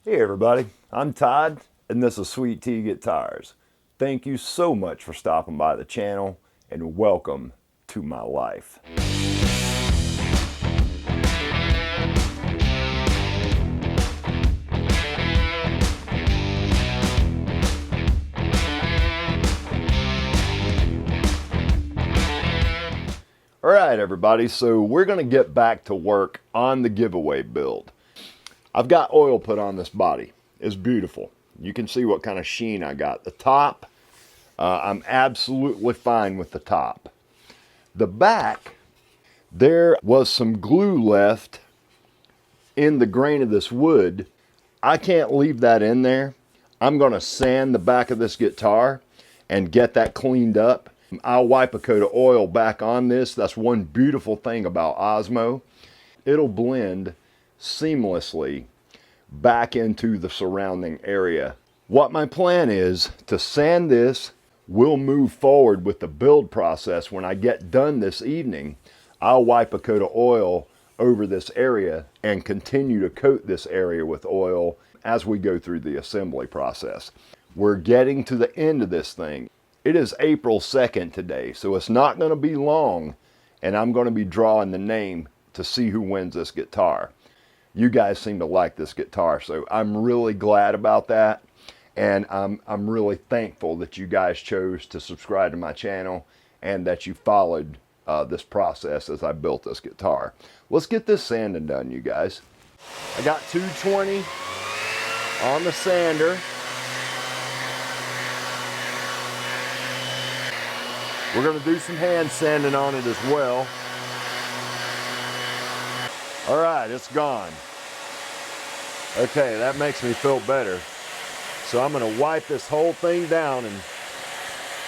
Hey everybody, I'm Todd and this is Sweet Tea Guitars. Thank you so much for stopping by the channel and welcome to my life. Alright everybody, so we're going to get back to work on the giveaway build. I've got oil put on this body. It's beautiful. You can see what kind of sheen I got. The top, I'm absolutely fine with the top. The back, there was some glue left in the grain of this wood. I can't leave that in there. I'm going to sand the back of this guitar and get that cleaned up. I'll wipe a coat of oil back on this. That's one beautiful thing about Osmo. It'll blend seamlessly back into the surrounding area. What my plan is to sand this. We'll move forward with the build process. When I get done this evening, I'll wipe a coat of oil over this area and continue to coat this area with oil as we go through the assembly process. We're getting to the end of this thing. It is April 2nd today, so it's not going to be long, and I'm going to be drawing the name to see who wins this guitar. You guys seem to like this guitar, so I'm really glad about that. And I'm really thankful that you guys chose to subscribe to my channel and that you followed this process as I built this guitar. Let's get this sanding done, you guys. I got 220 on the sander. We're going to do some hand sanding on it as well. All right, it's gone. Okay, that makes me feel better. So I'm going to wipe this whole thing down, and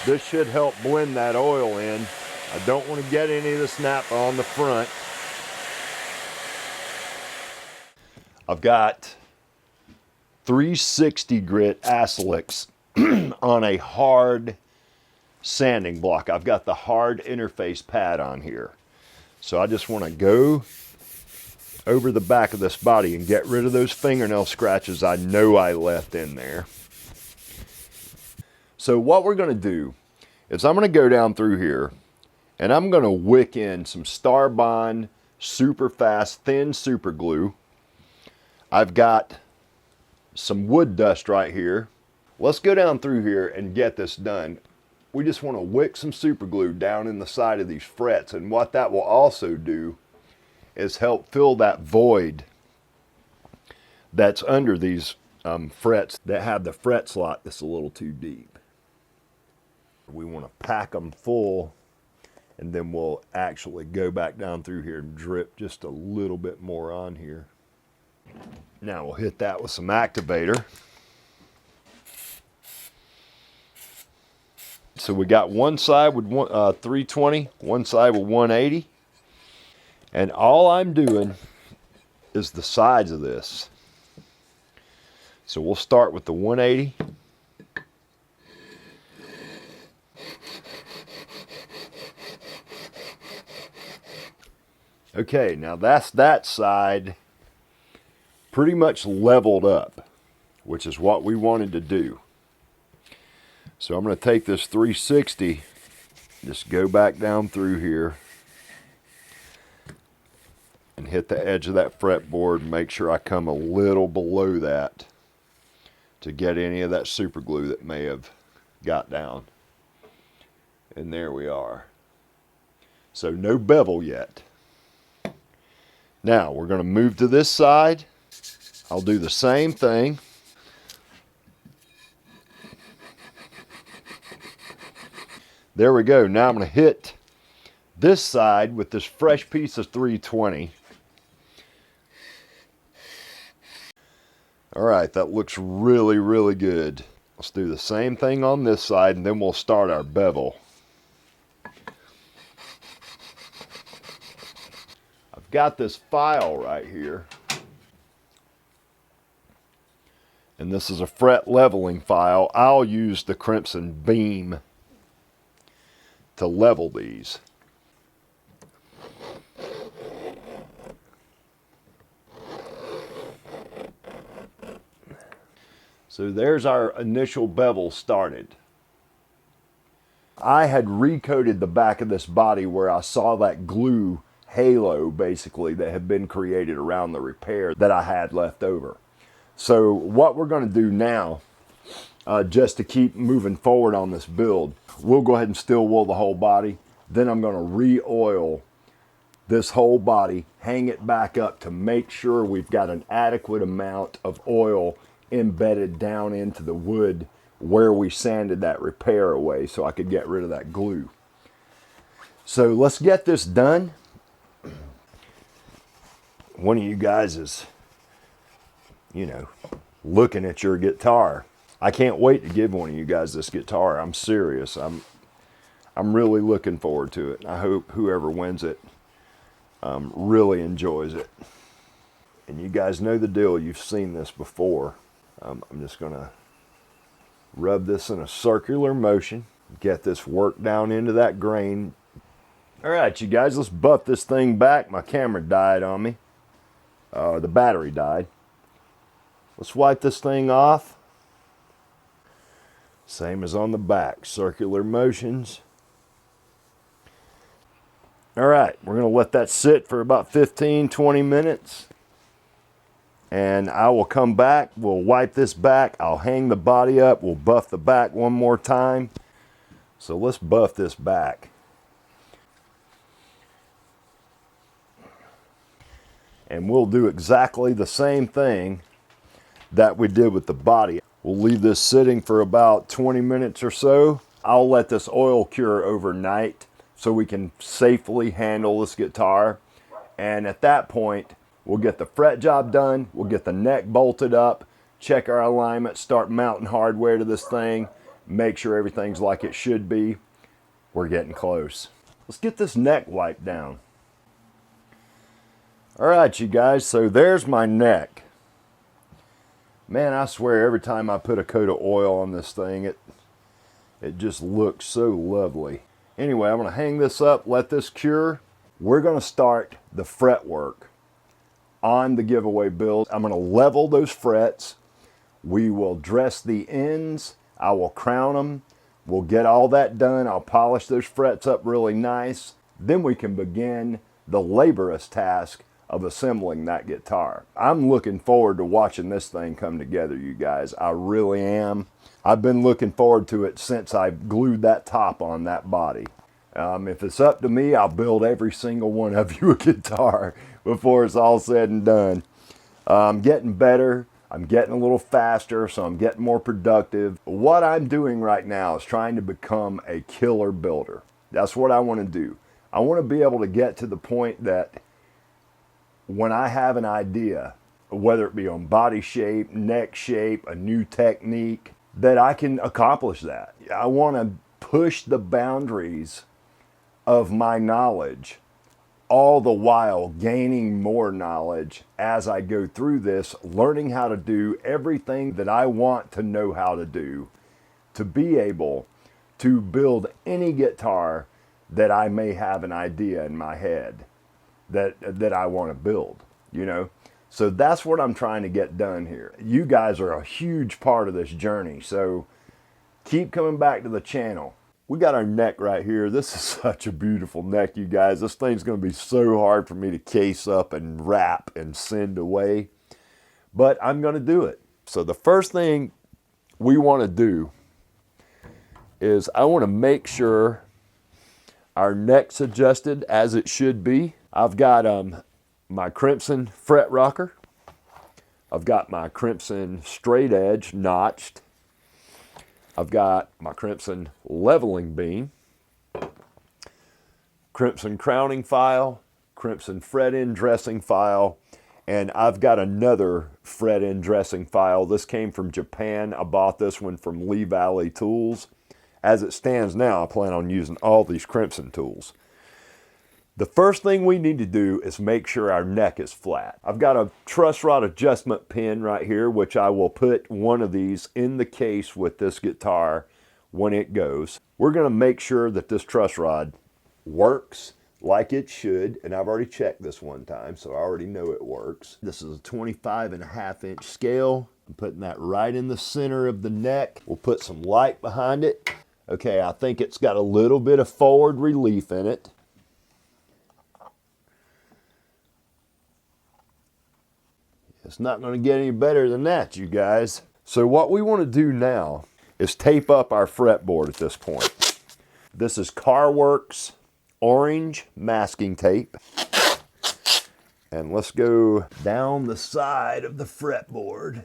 this should help blend that oil in. I don't want to get any of the snap on the front. I've got 360 grit Aslix on a hard sanding block. I've got the hard interface pad on here. So I just want to go over the back of this body and get rid of those fingernail scratches I know I left in there. So what we're going to do is I'm going to go down through here and I'm going to wick in some Starbond super fast thin super glue. I've got some wood dust right here. Let's go down through here and get this done. We just want to wick some super glue down in the side of these frets, and what that will also do is help fill that void that's under these frets that have the fret slot that's a little too deep. We want to pack them full, and then we'll actually go back down through here and drip just a little bit more on here. Now we'll hit that with some activator. So we got one side with 320, one side with 180. And all I'm doing is the sides of this. So we'll start with the 180. Okay, now that's that side pretty much leveled up, which is what we wanted to do. So I'm going to take this 360, just go back down through here and hit the edge of that fretboard and make sure I come a little below that to get any of that super glue that may have got down. And there we are. So no bevel yet. Now we're going to move to this side. I'll do the same thing. There we go. Now I'm going to hit this side with this fresh piece of 320. All right, that looks really, really good. Let's do the same thing on this side, and then we'll start our bevel. I've got this file right here. And this is a fret leveling file. I'll use the Crimson Beam to level these. So there's our initial bevel started. I had recoated the back of this body where I saw that glue halo basically that had been created around the repair that I had left over. So what we're going to do now, just to keep moving forward on this build, we'll go ahead and steel wool the whole body. Then I'm going to re-oil this whole body, hang it back up to make sure we've got an adequate amount of oil embedded down into the wood where we sanded that repair away so I could get rid of that glue. So let's get this done. One of you guys is, you know, looking at your guitar. I can't wait to give one of you guys this guitar. I'm serious. I'm really looking forward to it. I hope whoever wins it really enjoys it. And you guys know the deal. You've seen this before. I'm just going to rub this in a circular motion. Get this work down into that grain. All right, you guys, let's buff this thing back. My camera died on me. The battery died. Let's wipe this thing off. Same as on the back, circular motions. All right, we're going to let that sit for about 15-20 minutes. And I will come back, we'll wipe this back, I'll hang the body up, we'll buff the back one more time. So let's buff this back. And we'll do exactly the same thing that we did with the body. We'll leave this sitting for about 20 minutes or so. I'll let this oil cure overnight so we can safely handle this guitar. And at that point, we'll get the fret job done, we'll get the neck bolted up, check our alignment, start mounting hardware to this thing, make sure everything's like it should be. We're getting close. Let's get this neck wiped down. All right, you guys, so there's my neck. Man, I swear every time I put a coat of oil on this thing, it just looks so lovely. Anyway, I'm gonna hang this up, let this cure. We're gonna start the fret work on the giveaway build. I'm gonna level those frets. We will dress the ends. I will crown them. We'll get all that done. I'll polish those frets up really nice. Then we can begin the laborious task of assembling that guitar. I'm looking forward to watching this thing come together, you guys. I really am. I've been looking forward to it since I glued that top on that body. If it's up to me, I'll build every single one of you a guitar before it's all said and done. I'm getting better. I'm getting a little faster, so I'm getting more productive. What I'm doing right now is trying to become a killer builder. That's what I want to do. I want to be able to get to the point that when I have an idea, whether it be on body shape, neck shape, a new technique, that I can accomplish that. I want to push the boundaries of my knowledge, all the while gaining more knowledge as I go through this, learning how to do everything that I want to know how to do to be able to build any guitar that I may have an idea in my head that I want to build, you know? So that's what I'm trying to get done here. You guys are a huge part of this journey, so keep coming back to the channel. We got our neck right here. This is such a beautiful neck, you guys. This thing's going to be so hard for me to case up and wrap and send away, but I'm going to do it. So the first thing we want to do is I want to make sure our neck's adjusted as it should be. I've got my Crimson fret rocker. I've got my Crimson straight edge notched. I've got my Crimson leveling beam, Crimson crowning file, Crimson fret end dressing file, and I've got another fret end dressing file. This came from Japan. I bought this one from Lee Valley Tools. As it stands now, I plan on using all these Crimson tools. The first thing we need to do is make sure our neck is flat. I've got a truss rod adjustment pin right here, which I will put one of these in the case with this guitar when it goes. We're going to make sure that this truss rod works, like it should, and I've already checked this one time, so I already know it works. This is a 25.5-inch scale. I'm putting that right in the center of the neck. We'll put some light behind it. Okay, I think it's got a little bit of forward relief in it. It's not going to get any better than that, you guys. So what we want to do now is tape up our fretboard at this point. This is CarWorks orange masking tape. And let's go down the side of the fretboard,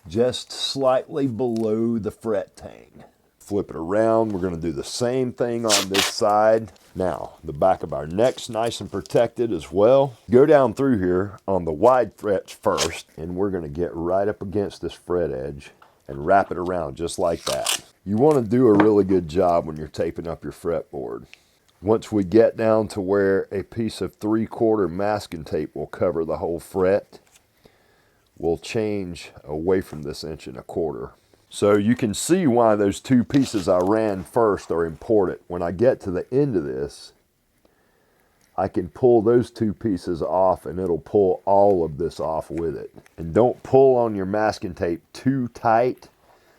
just slightly below the fret tang. Flip it around. We're going to do the same thing on this side. Now, the back of our neck's nice and protected as well. Go down through here on the wide frets first, and we're going to get right up against this fret edge and wrap it around just like that. You want to do a really good job when you're taping up your fretboard. Once we get down to where a piece of 3/4 masking tape will cover the whole fret, we'll change away from this 1.25 inches. So you can see why those two pieces I ran first are important. When I get to the end of this, I can pull those two pieces off and it'll pull all of this off with it. And don't pull on your masking tape too tight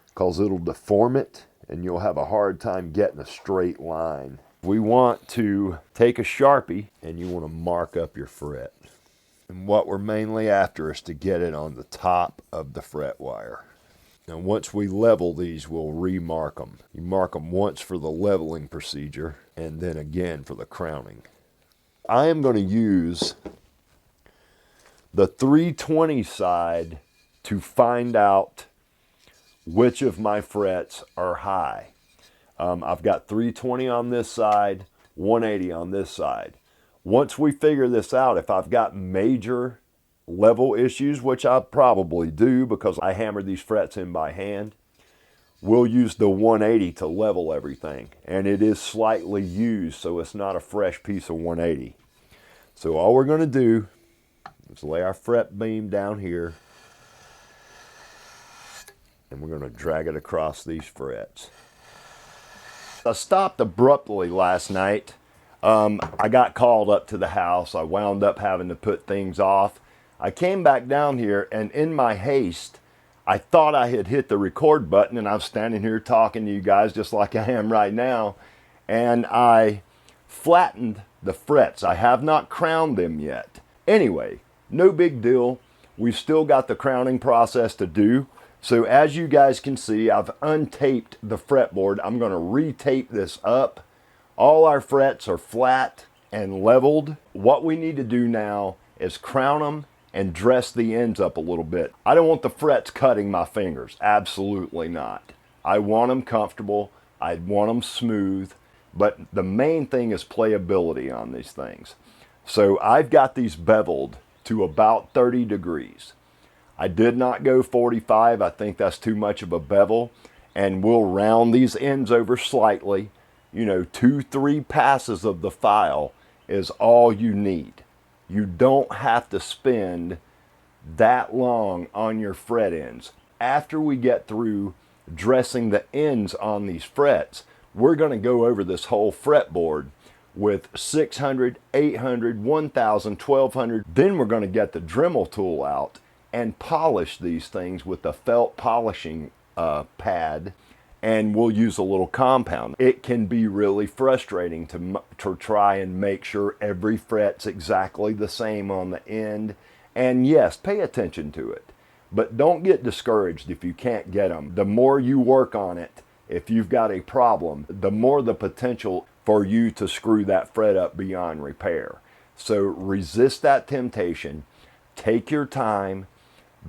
because it'll deform it and you'll have a hard time getting a straight line. We want to take a Sharpie and you want to mark up your fret. And what we're mainly after is to get it on the top of the fret wire. Now once we level these, we'll remark them. You mark them once for the leveling procedure and then again for the crowning. I am going to use the 320 side to find out which of my frets are high. I've got 320 on this side, 180 on this side. Once we figure this out, if I've got major level issues, which I probably do because I hammered these frets in by hand, we'll use the 180 to level everything. And it is slightly used, so it's not a fresh piece of 180. So all we're going to do is lay our fret beam down here, and we're going to drag it across these frets. I stopped abruptly last night. I got called up to the house. I wound up having to put things off. I came back down here, and in my haste, I thought I had hit the record button, and I'm standing here talking to you guys just like I am right now, and I flattened the frets. I have not crowned them yet. Anyway, no big deal. We've still got the crowning process to do. So as you guys can see, I've untaped the fretboard. I'm going to retape this up. All our frets are flat and leveled. What we need to do now is crown them and dress the ends up a little bit. I don't want the frets cutting my fingers. Absolutely not. I want them comfortable. I want them smooth. But the main thing is playability on these things. So I've got these beveled to about 30 degrees. I did not go 45. I think that's too much of a bevel. And we'll round these ends over slightly. You know, 2-3 passes of the file is all you need. You don't have to spend that long on your fret ends. After we get through dressing the ends on these frets, we're going to go over this whole fretboard with 600, 800, 1000, 1200. Then we're going to get the Dremel tool out and polish these things with a felt polishing pad, and we'll use a little compound. It can be really frustrating to try and make sure every fret's exactly the same on the end. And yes, pay attention to it, but don't get discouraged if you can't get them. The more you work on it, if you've got a problem, the more the potential for you to screw that fret up beyond repair. So resist that temptation. Take your time.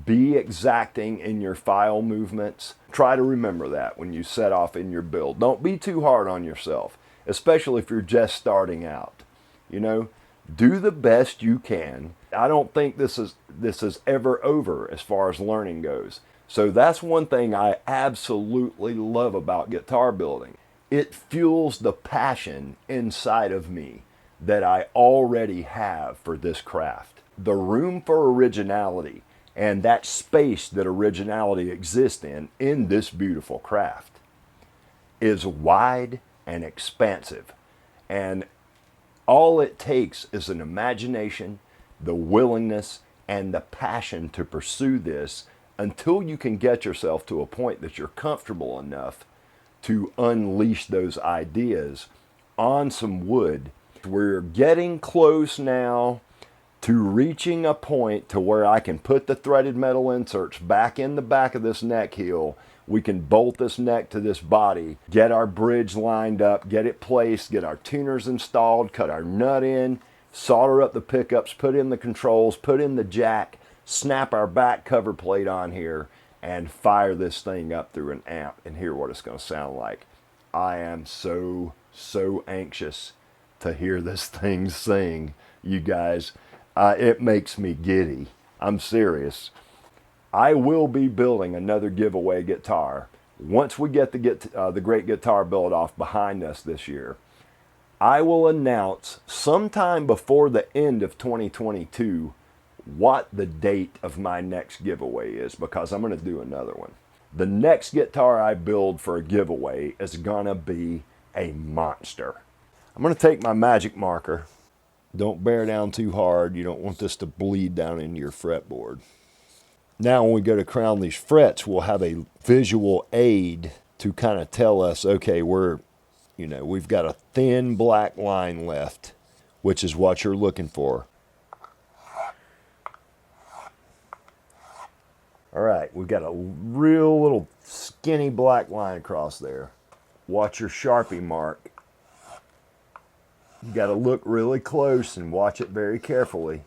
Be exacting in your file movements. Try to remember that when you set off in your build. Don't be too hard on yourself, especially if you're just starting out. You know, do the best you can. I don't think this is ever over as far as learning goes. So that's one thing I absolutely love about guitar building. It fuels the passion inside of me that I already have for this craft. The room for originality and that space that originality exists in this beautiful craft is wide and expansive. And All it takes is an imagination, the willingness, and the passion to pursue this until you can get yourself to a point that you're comfortable enough to unleash those ideas on some wood. We're getting close now to reaching a point to where I can put the threaded metal inserts back in the back of this neck heel. We can bolt this neck to this body, get our bridge lined up, get it placed, get our tuners installed, cut our nut in, solder up the pickups, put in the controls, put in the jack, snap our back cover plate on here, and fire this thing up through an amp and hear what it's going to sound like. I am so anxious to hear this thing sing, you guys. It makes me giddy. I'm serious. I will be building another giveaway guitar. Once we get the Great Guitar Build Off behind us this year, I will announce sometime before the end of 2022 what the date of my next giveaway is, because I'm going to do another one. The next guitar I build for a giveaway is going to be a monster. I'm going to take my magic marker. Don't bear down too hard. You don't want this to bleed down into your fretboard. Now when we go to crown these frets, we'll have a visual aid to kind of tell us, okay, we've got a thin black line left, which is what you're looking for. All right, we've got a real little skinny black line across there. Watch your Sharpie mark. You got to look really close and watch it very carefully.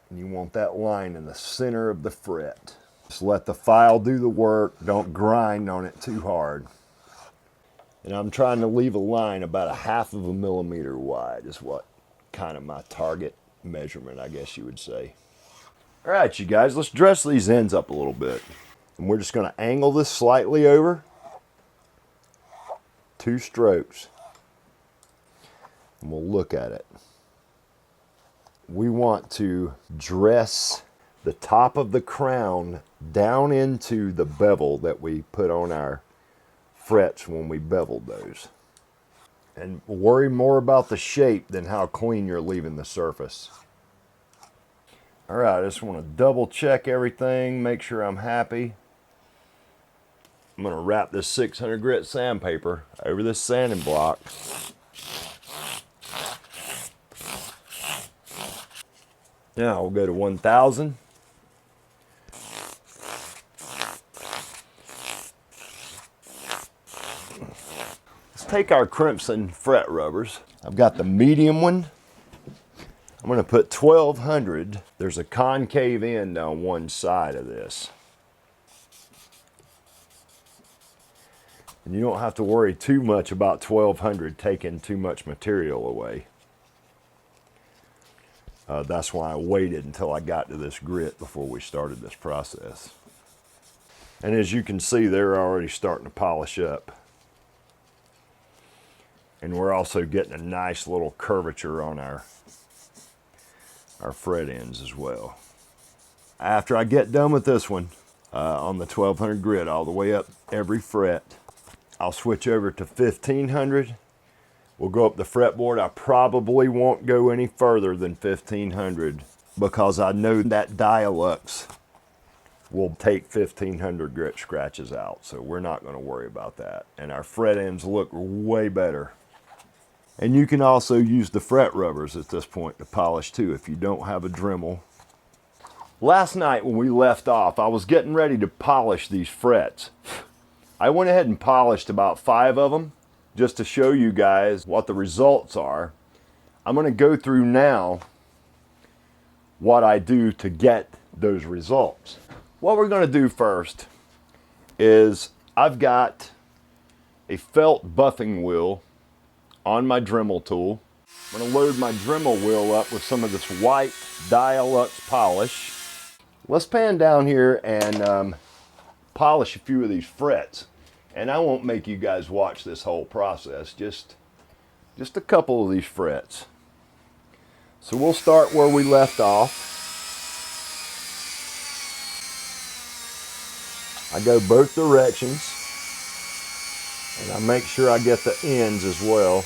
And you want that line in the center of the fret. Just let the file do the work. Don't grind on it too hard. And I'm trying to leave a line about 1/2 millimeter wide is what kind of my target measurement, I guess you would say. All right, you guys, let's dress these ends up a little bit. And we're just going to angle this slightly over. 2 strokes. And we'll look at it. We want to dress the top of the crown down into the bevel that we put on our frets when we beveled those. And worry more about the shape than how clean you're leaving the surface. All right, I just want to double check everything, make sure I'm happy. I'm going to wrap this 600 grit sandpaper over this sanding block. Now we'll go to 1000. Let's take our crimson fret rubbers. I've got the medium one. I'm going to put 1200. There's a concave end on one side of this. And you don't have to worry too much about 1200 taking too much material away. That's why I waited until I got to this grit before we started this process. And as you can see, they're already starting to polish up. And we're also getting a nice little curvature on our fret ends as well. After I get done with this one, on the 1200 grit all the way up every fret, I'll switch over to 1500. We'll go up the fretboard. I probably won't go any further than 1500 because I know that Dialux will take 1500 grit scratches out. So we're not going to worry about that. And our fret ends look way better. And you can also use the fret rubbers at this point to polish too if you don't have a Dremel. Last night when we left off, I was getting ready to polish these frets. I went ahead and polished about 5 of them. Just to show you guys what the results are. I'm going to go through now what I do to get those results. What we're going to do first is I've got a felt buffing wheel on my Dremel tool. I'm going to load my Dremel wheel up with some of this white Dialux polish. Let's pan down here and polish a few of these frets. And I won't make you guys watch this whole process, just a couple of these frets. So we'll start where we left off. I go both directions, and I make sure I get the ends as well.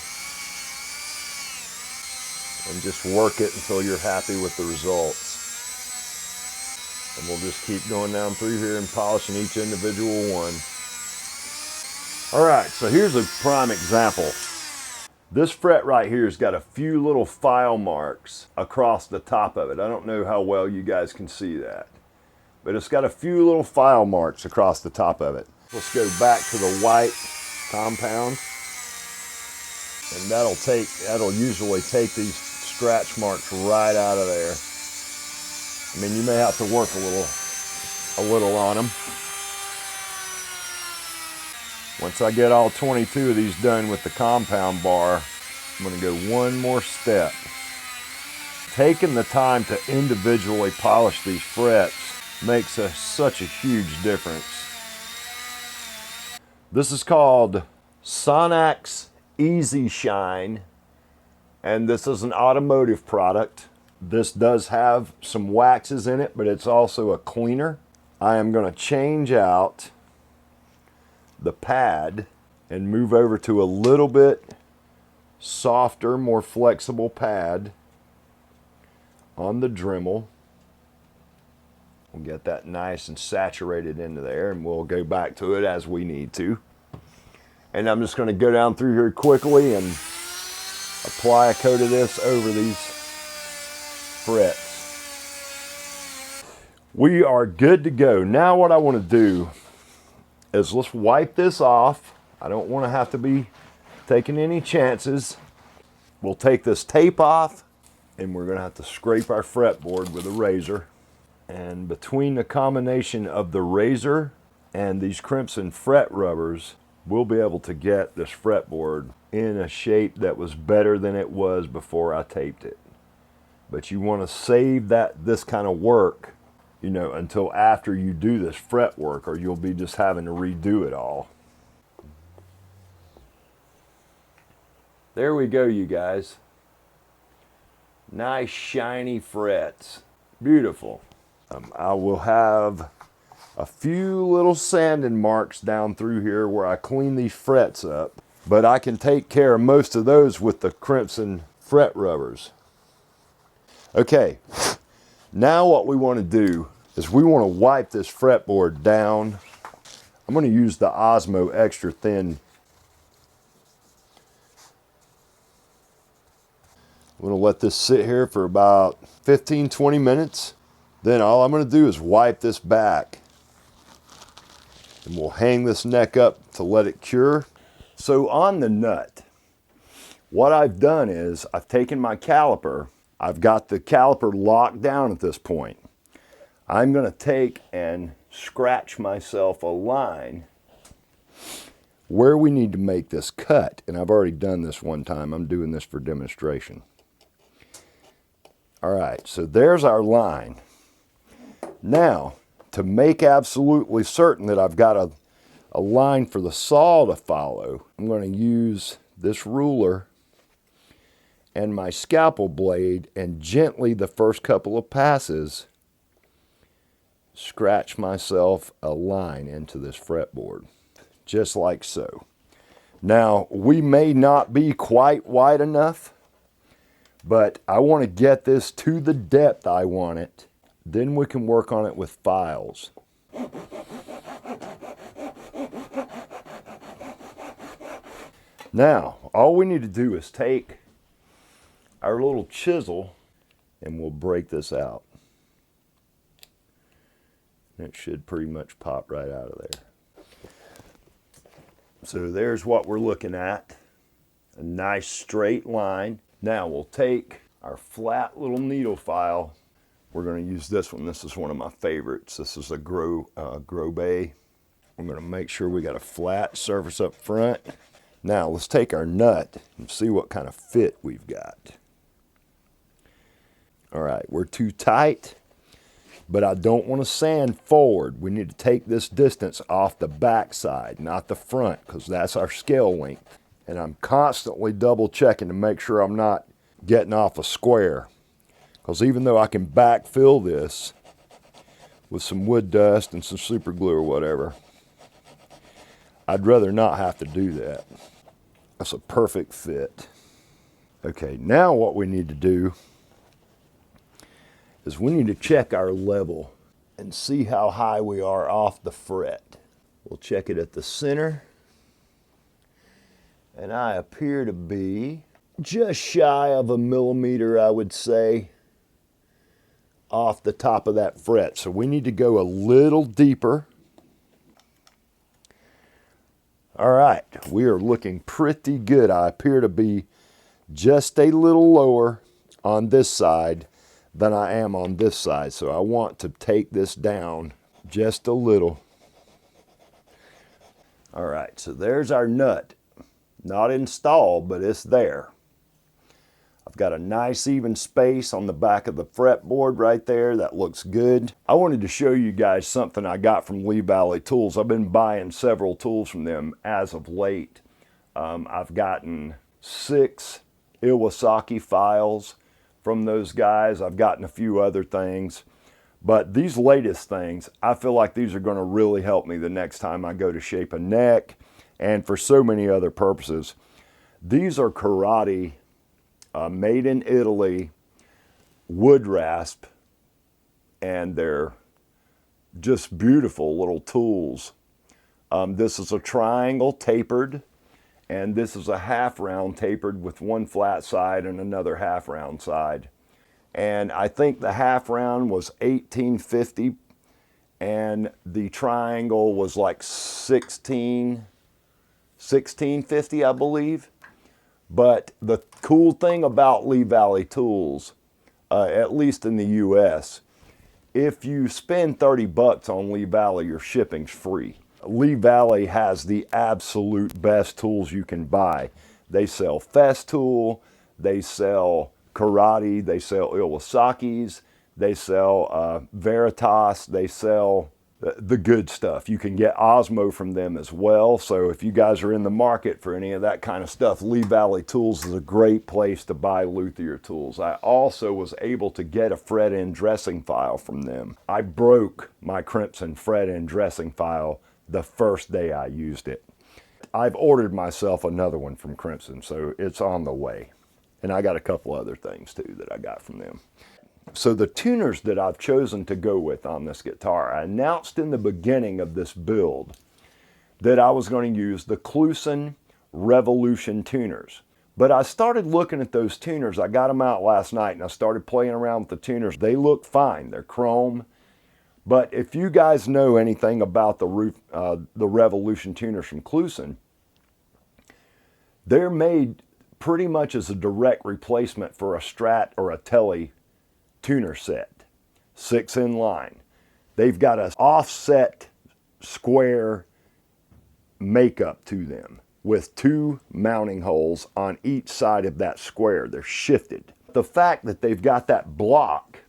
and just work it until you're happy with the results. And we'll just keep going down through here and polishing each individual one. All right, so here's a prime example. This fret right here has got a few little file marks across the top of it. I don't know how well you guys can see that, but it's got a few little file marks across the top of it. Let's go back to the white compound, and that'll usually take these scratch marks right out of there. I mean, you may have to work a little on them. Once I get all 22 of these done with the compound bar, I'm going to go one more step. Taking the time to individually polish these frets makes such a huge difference. This is called Sonax Easy Shine, and this is an automotive product. This does have some waxes in it, but it's also a cleaner. I am going to change out the pad and move over to a little bit softer, more flexible pad on the Dremel. We'll get that nice and saturated into there, and we'll go back to it as we need to. And I'm just going to go down through here quickly and apply a coat of this over these frets. We are good to go. Now what I want to do is let's wipe this off. I don't want to have to be taking any chances. We'll take this tape off, and we're going to have to scrape our fretboard with a razor. And between the combination of the razor and these crimson fret rubbers, we'll be able to get this fretboard in a shape that was better than it was before I taped it. But you want to save this kind of work, you know, until after you do this fret work, or you'll be just having to redo it all. There we go, you guys. Nice shiny frets. Beautiful. I will have a few little sanding marks down through here where I clean these frets up, but I can take care of most of those with the crimson fret rubbers. Okay, now what we want to do is we want to wipe this fretboard down. I'm going to use the Osmo Extra Thin. I'm going to let this sit here for about 15-20 minutes. Then all I'm going to do is wipe this back. And we'll hang this neck up to let it cure. So on the nut, what I've done is I've taken my caliper. I've got the caliper locked down at this point. I'm going to take and scratch myself a line where we need to make this cut. And I've already done this one time. I'm doing this for demonstration. All right, so there's our line. Now, to make absolutely certain that I've got a line for the saw to follow, I'm going to use this ruler and my scalpel blade, and gently the first couple of passes scratch myself a line into this fretboard, just like so. Now, we may not be quite wide enough, but I want to get this to the depth I want it. Then we can work on it with files. Now, all we need to do is take our little chisel and we'll break this out. It should pretty much pop right out of there. So there's what we're looking at. A nice straight line. Now we'll take our flat little needle file. We're going to use this one. This is one of my favorites. This is a Grobay. I'm going to make sure we got a flat surface up front. Now let's take our nut and see what kind of fit we've got. All right, we're too tight, but I don't want to sand forward. We need to take this distance off the back side, not the front, because that's our scale length. And I'm constantly double checking to make sure I'm not getting off a square. Because even though I can backfill this with some wood dust and some super glue or whatever, I'd rather not have to do that. That's a perfect fit. Okay, now what we need to do is we need to check our level and see how high we are off the fret. We'll check it at the center. And I appear to be just shy of a millimeter, I would say, off the top of that fret. So we need to go a little deeper. All right, we are looking pretty good. I appear to be just a little lower on this side than I am on this side. So I want to take this down just a little. All right, so there's our nut. Not installed, but it's there. I've got a nice even space on the back of the fretboard right there. That looks good. I wanted to show you guys something I got from Lee Valley Tools. I've been buying several tools from them as of late. I've gotten 6 Iwasaki files from those guys. I've gotten a few other things. But these latest things, I feel like these are going to really help me the next time I go to shape a neck and for so many other purposes. These are karate, made in Italy, wood rasp, and they're just beautiful little tools. This is a triangle tapered, and this is a half round tapered with one flat side and another half round side. And I think the half round was $18.50 and the triangle was like $16.50, I believe. But the cool thing about Lee Valley Tools, at least in the US, if you spend 30 bucks on Lee Valley, your shipping's free. Lee Valley has the absolute best tools you can buy. They sell Festool, they sell karate, they sell Iwasaki's, they sell Veritas, they sell the good stuff. You can get Osmo from them as well. So if you guys are in the market for any of that kind of stuff, Lee Valley Tools is a great place to buy luthier tools. I also was able to get a fret end dressing file from them. I broke my Crimson fret end dressing file the first day I used it. I've ordered myself another one from Crimson, so it's on the way. And I got a couple other things too that I got from them. So the tuners that I've chosen to go with on this guitar, I announced in the beginning of this build that I was going to use the Kluson Revolution tuners. But I started looking at those tuners. I got them out last night and I started playing around with the tuners. They look fine. They're chrome. But if you guys know anything about the Revolution tuners from Kluson, they're made pretty much as a direct replacement for a Strat or a Tele tuner set, 6 in line. They've got an offset square makeup to them with 2 mounting holes on each side of that square. They're shifted. The fact that they've got that block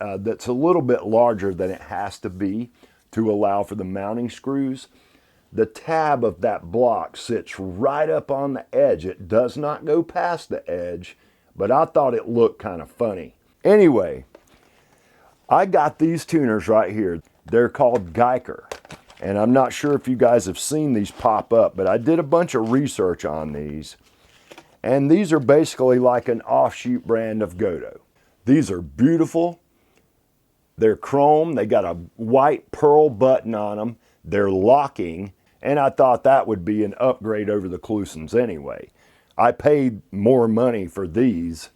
that's a little bit larger than it has to be to allow for the mounting screws, the tab of that block sits right up on the edge. It does not go past the edge, but I thought it looked kind of funny. Anyway, I got these tuners right here. They're called Geiger. And I'm not sure if you guys have seen these pop up, but I did a bunch of research on these. And these are basically like an offshoot brand of Godo. These are beautiful. They're chrome. They got a white pearl button on them. They're locking. And I thought that would be an upgrade over the Klusons anyway. I paid more money for these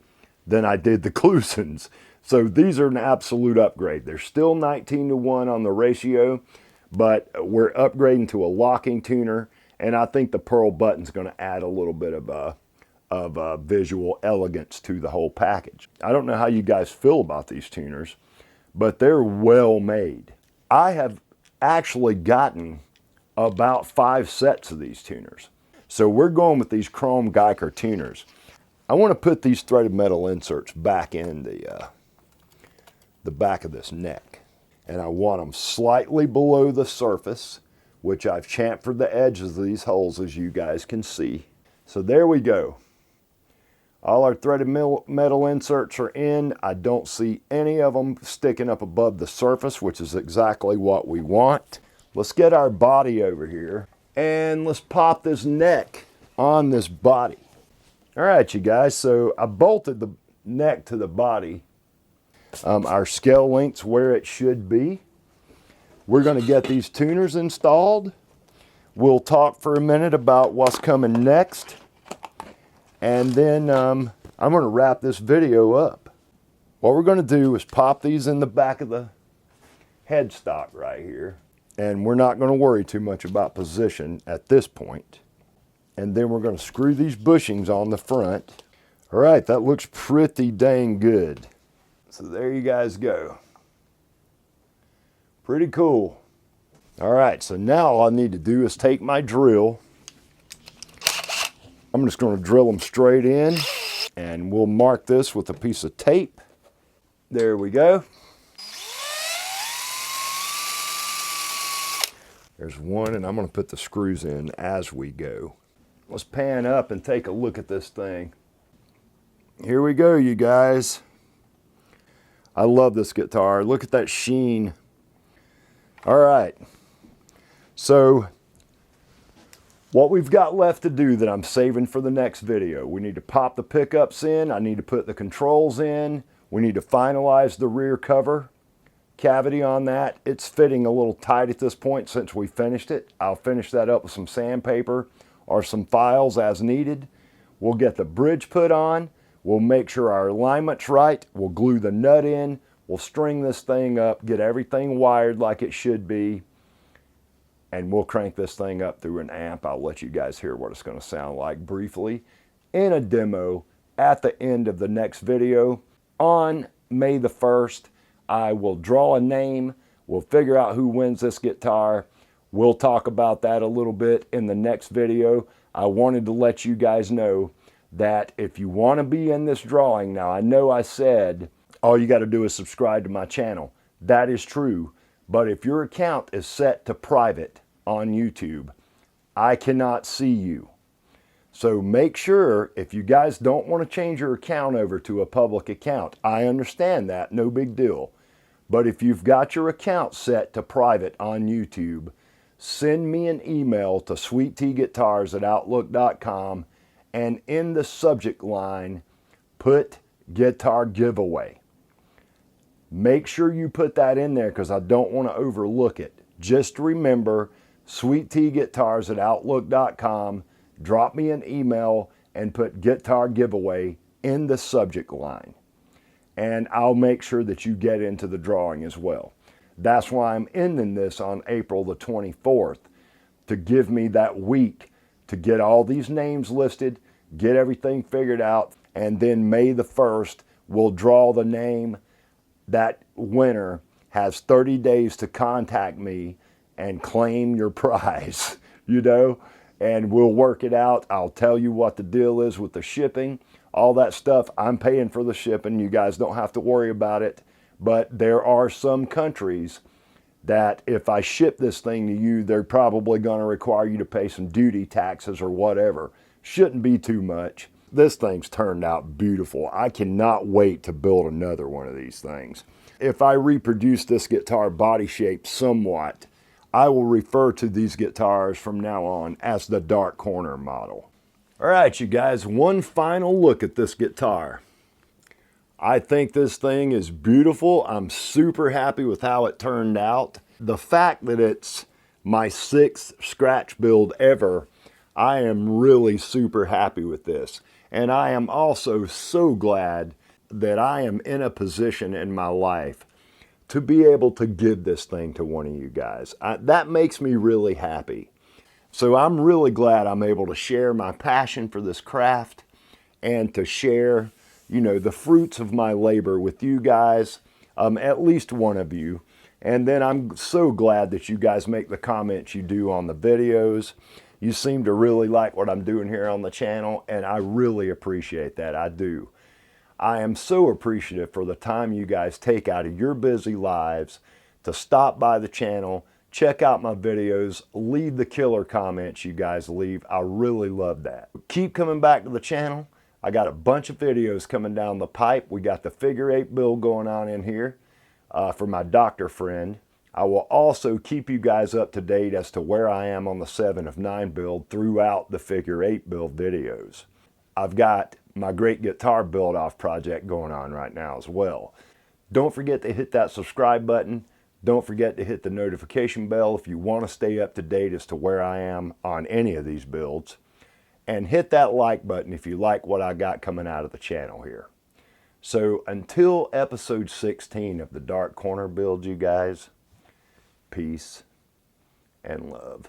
than I did the Klusons. So these are an absolute upgrade. They're still 19:1 on the ratio, but we're upgrading to a locking tuner. And I think the pearl button's going to add a little bit of visual elegance to the whole package. I don't know how you guys feel about these tuners, but they're well made. I have actually gotten about 5 sets of these tuners. So we're going with these chrome Geiger tuners. I want to put these threaded metal inserts back in the back of this neck. And I want them slightly below the surface, which I've chamfered the edges of these holes, as you guys can see. So there we go. All our threaded metal inserts are in. I don't see any of them sticking up above the surface, which is exactly what we want. Let's get our body over here and let's pop this neck on this body. All right, you guys, so I bolted the neck to the body. Our scale link's where it should be. We're going to get these tuners installed. We'll talk for a minute about what's coming next. And then I'm going to wrap this video up. What we're going to do is pop these in the back of the headstock right here. And we're not going to worry too much about position at this point. And then we're going to screw these bushings on the front. All right, that looks pretty dang good. So there you guys go. Pretty cool. All right, so now all I need to do is take my drill. I'm just going to drill them straight in, and we'll mark this with a piece of tape. There we go. There's one, and I'm going to put the screws in as we go. Let's pan up and take a look at this thing. Here we go, you guys. I love this guitar. Look at that sheen. All right. So what we've got left to do that I'm saving for the next video, we need to pop the pickups in. I need to put the controls in. We need to finalize the rear cover cavity on that. It's fitting a little tight at this point since we finished it. I'll finish that up with some sandpaper or some files as needed. We'll get the bridge put on. We'll make sure our alignment's right. We'll glue the nut in. We'll string this thing up, get everything wired like it should be, and we'll crank this thing up through an amp. I'll let you guys hear what it's going to sound like briefly in a demo at the end of the next video. On May the 1st, I will draw a name. We'll figure out who wins this guitar. We'll talk about that a little bit in the next video. I wanted to let you guys know that if you want to be in this drawing, now I know I said all you got to do is subscribe to my channel. That is true. But if your account is set to private on YouTube, I cannot see you. So make sure, if you guys don't want to change your account over to a public account, I understand that, no big deal. But if you've got your account set to private on YouTube, send me an email to sweettguitars@outlook.com, and in the subject line, put guitar giveaway. Make sure you put that in there because I don't want to overlook it. Just remember, sweettguitars@outlook.com. Drop me an email and put guitar giveaway in the subject line. And I'll make sure that you get into the drawing as well. That's why I'm ending this on April the 24th, to give me that week to get all these names listed, get everything figured out, and then May the 1st, we'll draw the name. That winner has 30 days to contact me and claim your prize, you know, and we'll work it out. I'll tell you what the deal is with the shipping, all that stuff. I'm paying for the shipping. You guys don't have to worry about it. But there are some countries that if I ship this thing to you, they're probably going to require you to pay some duty, taxes, or whatever. Shouldn't be too much. This thing's turned out beautiful. I cannot wait to build another one of these things. If I reproduce this guitar body shape somewhat, I will refer to these guitars from now on as the Dark Corner model. All right, you guys, one final look at this guitar. I think this thing is beautiful. I'm super happy with how it turned out. The fact that it's my 6th scratch build ever, I am really super happy with this. And I am also so glad that I am in a position in my life to be able to give this thing to one of you guys. That makes me really happy. So I'm really glad I'm able to share my passion for this craft and to share, you know, the fruits of my labor with you guys, at least one of you. And then I'm so glad that you guys make the comments you do on the videos. You seem to really like what I'm doing here on the channel, and I really appreciate that. I do. I am so appreciative for the time you guys take out of your busy lives to stop by the channel, check out my videos, leave the killer comments you guys leave. I really love that. Keep coming back to the channel. I got a bunch of videos coming down the pipe. We got the figure 8 build going on in here for my doctor friend. I will also keep you guys up to date as to where I am on the 7 of 9 build throughout the figure 8 build videos. I've got my great guitar build-off project going on right now as well. Don't forget to hit that subscribe button. Don't forget to hit the notification bell if you want to stay up to date as to where I am on any of these builds. And hit that like button if you like what I got coming out of the channel here. So until episode 16 of the Dark Corner build, you guys, peace and love.